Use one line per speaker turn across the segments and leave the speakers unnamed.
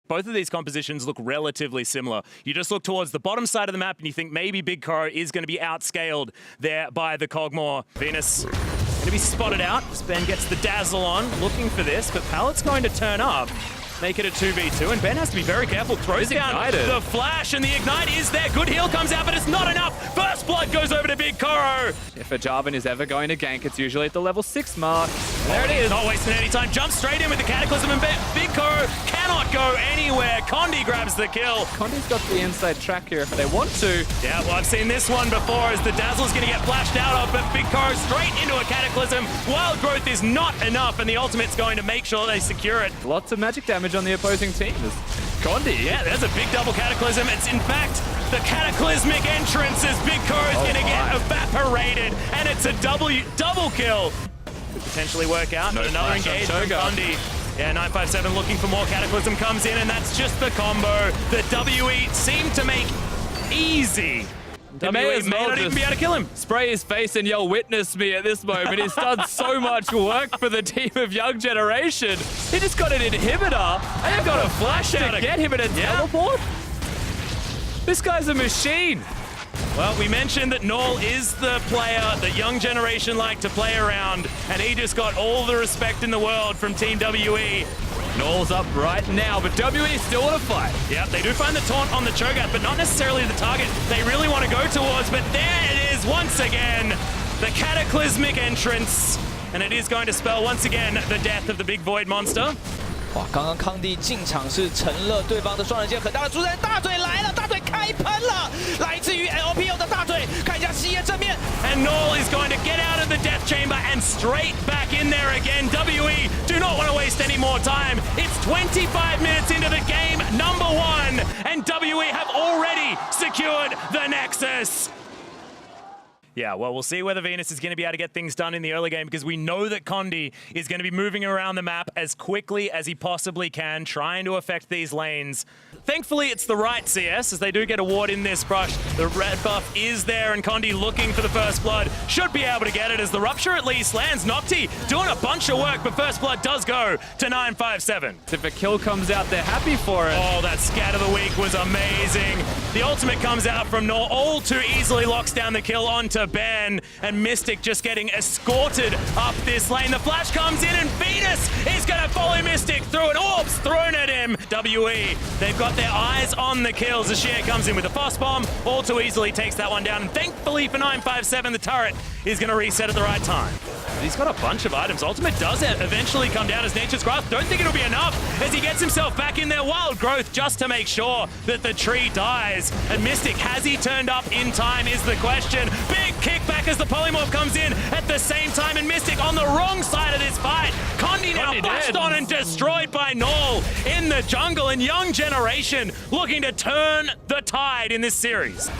both of these compositions look relatively similar. You just look towards the bottom side of the map and you think maybe Big Koro is going to be outscaled there by the Kog'Maw. Venus going to be spotted out. Ben gets the dazzle on, looking for this, but Pallet's going to turn up. Make it a 2v2, and Ben has to be very careful. Throws down the flash, and the ignite is there. Good heal comes out, but it's not enough. First blood goes over to Big Koro.
If a Jarvan is ever going to gank, it's usually at the level 6 mark. There it is.
Not wasting any time. Jumps straight in with the Cataclysm, and Big Koro cannot go anywhere. Condi grabs the kill.
Condi's got the inside track here if they want to.
Yeah, well, I've seen this one before as the Dazzle's going to get flashed out of, but Big Koro straight into a Cataclysm. Wild Growth is not enough, and the ultimate's going to make sure they secure it.
Lots of magic damage on the opposing team.
Condi, yeah, there's a big double Cataclysm. It's in fact the Cataclysmic entrance as Big Koro's going to get evaporated, and it's a double kill. Could potentially work out, but another engage from Condi. Yeah, 957 looking for more. Cataclysm comes in, and that's just the combo that WE seemed to make easy.
He may
not even be able to kill him.
Spray his face and yell, "Witness me" at this moment. He's done so much work for the team of Young Generation. He just got an inhibitor, and they've got a flash out to get him in a teleport. This guy's a machine.
Well, we mentioned that Null is the player that Young Generation like to play around, and he just got all the respect in the world from Team WE.
Null's up right now, but WE still want to fight.
Yeah, they do find the taunt on the Cho'Gath, but not necessarily the target they really want to go towards. But there it is once again, the Cataclysmic entrance. And it is going to spell once again the death of the big Void monster.
哇，刚刚康帝进场是成了对方的双人剑很大的主人，大腿来了，大腿开喷了，来自于 LPO 的大腿，看一下西野正面。
And Null is going to get out of the death chamber and straight back in there again. WE do not want to waste any more time. It's 25 minutes into the game, number 1, and WE have already secured the Nexus. Yeah, well, we'll see whether Venus is going to be able to get things done in the early game, because we know that Condi is going to be moving around the map as quickly as he possibly can, trying to affect these lanes. Thankfully, it's the right CS, as they do get a ward in this brush. The red buff is there, and Condi looking for the first blood. Should be able to get it, as the Rupture at least lands. Nocti doing a bunch of work, but first blood does go to 957.
If a kill comes out, they're happy for it.
Oh, that scat of the week was amazing. The ultimate comes out from Null, all too easily locks down the kill onto Ben, and Mystic just getting escorted up this lane. The flash comes in, and Venus is going to follow Mystic through an orbs thrown at him. WE, they've got their eyes on the kills. Ashir comes in with a fast bomb, all too easily takes that one down. And thankfully for 957, the turret is going to reset at the right time. He's got a bunch of items. Ultimate does eventually come down as Nature's Grasp. Don't think it'll be enough as he gets himself back in there. Wild Growth just to make sure that the tree dies. And Mystic, has he turned up in time is the question. Big kickback as the Polymorph comes in at the same time, and Mystic on the wrong side of this fight. Condi now flashed on and destroyed by Null in the jungle, and Young Generation looking to turn the tide in this series.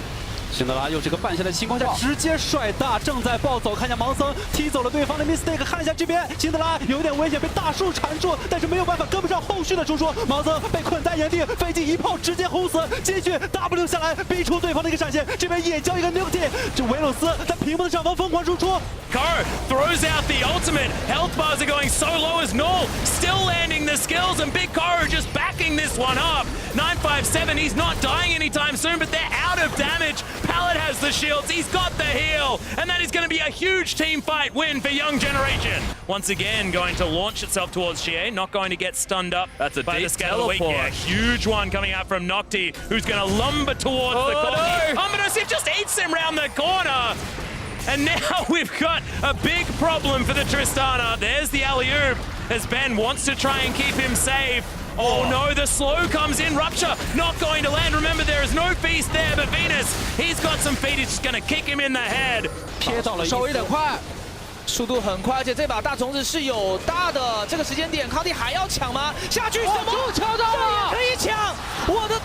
辛德拉用这个半线的情况下，直接甩大，正在暴走。看一下盲僧踢走了对方的 Mistake， 看一下这边辛德拉有点危险，被大树缠住，但是没有办法跟不上后续的输出。盲僧被困在原地，飞机一炮直接轰死，继续 W 下来逼出对方的一个闪现，这边也交一个 Nocti， 这维鲁斯在屏幕的上方疯狂输出。
Koro throws out the ultimate. Health bars are going so low as Null still landing the skills, and Big Koro just backing this one up. 957, he's not dying anytime soon, but they're out of damage. Pallet has the shields, he's got the heal, and that is going to be a huge team fight win for Young Generation. Once again, going to launch itself towards Xie, not going to get stunned up.
That's a
by
deep
the scale of the week. Yeah, huge one coming out from Nocti, who's going to lumber towards the corner. Omnibus, it just eats him round the corner. And now we've got a big problem for the Tristana. There's the alley-oop as Ben wants to try and keep him safe. Oh no, the slow comes in. Rupture not going to land. Remember, there is no feast there, but Venus, he's got some feet. He's just going to kick him in the head.
瞥到了，稍微有点快，速度很快，而且这把大虫子是有大的。这个时间点，康帝还要抢吗？下去什么？抢到了，可以抢！我的。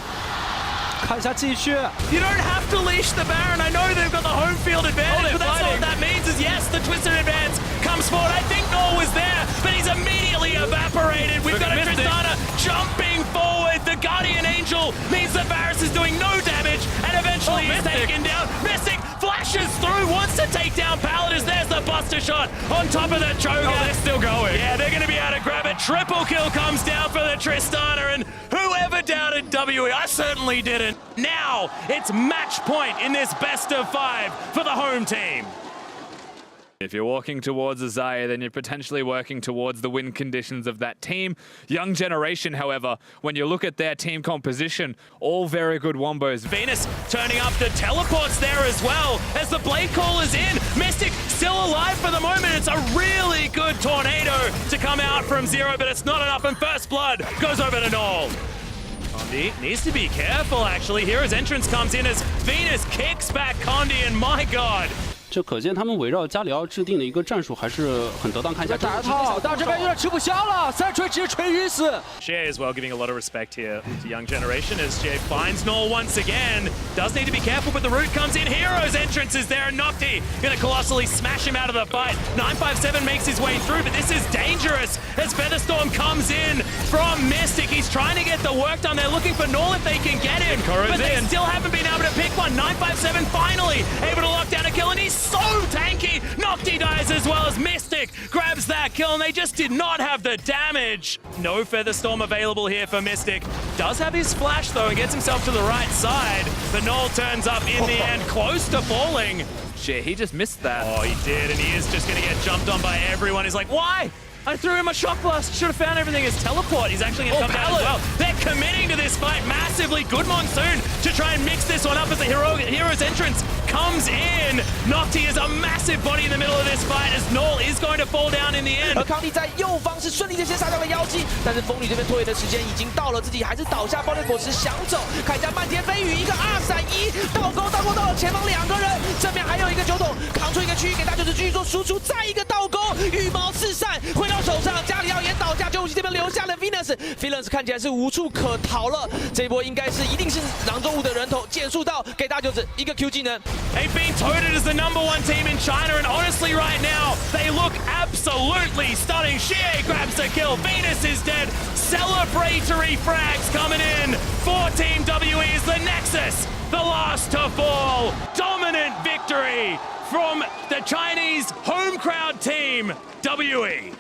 看一下继续。
You don't have to leash the Baron. I know they've got the home field advantage, but that's not what that means. Is yes, the Twisted advance comes forward. I think Null was there, but he's immediately evaporated. We've got a Tristana jumping forward. The Guardian Angel means that Varus is doing no damage, and eventually he's taken down. Mystic flashes through, wants to take down Pallet as there's the Buster shot on top of the Cho'Gath.
Oh, they're still going.
Yeah, they're going to be able to grab it. Triple kill comes down for the Tristana, and whoever WE. I certainly didn't. Now it's match point in this best of 5 for the home team.
If you're walking towards a Zaya, then you're potentially working towards the win conditions of that team. Young Generation, however, when you look at their team composition, all very good wombos.
Venus turning up the teleports there as well as the Blade Call is in. Mystic still alive for the moment. It's a really good tornado to come out from Zero, but it's not enough, and First Blood goes over to Null. Condi needs to be careful, actually. Hero's entrance comes in as Venus kicks back Condi, and my god.
这可见他们围绕加里奥制定的一个战术还是很得当。看一下
打得好，但这边有点吃不消了，3锤直接锤晕死。
Shea as well giving a lot of respect here to Young Generation as Shea finds Null once again. Does need to be careful, but the root comes in. Hero's entrance is there, and Nocti gonna colossally smash him out of the fight. 957 makes his way through, but this is dangerous as Featherstorm comes in from Mystic. He's trying to get the work done. They're looking for Null if they can get him, but they still haven't been able to pick one. 957 finally able to lock down a kill, and he's so tanky. Nocti dies as well as Mystic grabs that kill, and they just did not have the damage. No Featherstorm available here for Mystic. Does have his flash though and gets himself to the right side, but Null turns up in the end, close to falling.
Shit, he just missed that.
Oh, he did, and he is just going to get jumped on by everyone. He's like, why? I threw him a shock blast. Should have found everything as teleport. He's actually going to come down as well. They're committing to this fight massively. Good Monsoon to try and mix this one up as the hero's entrance comes in. Nocti is a massive body in the middle of this fight as Null is going to fall down in the end.
而康帝在右方是顺利的先杀掉了妖姬，但是风女这边拖延的时间已经到了，自己还是倒下爆裂果实想走，看一下漫天飞雨，一个2闪1倒钩到了前方2个人，这边还有一个酒桶扛出一个区域给大舅子继续做输出，再一个倒钩，羽毛四散回到手上，加里奥也倒下，救护机这边留下了 Venus 看起来是无处可逃了，这一波应该是一定是囊中物的人头减速到给大舅子一个 Q 技能。
They've been touted as the #1 team in China, and honestly right now, they look absolutely stunning. Xie grabs the kill, Venus is dead, celebratory frags coming in for Team WE is the Nexus, the last to fall. Dominant victory from the Chinese home crowd team, WE.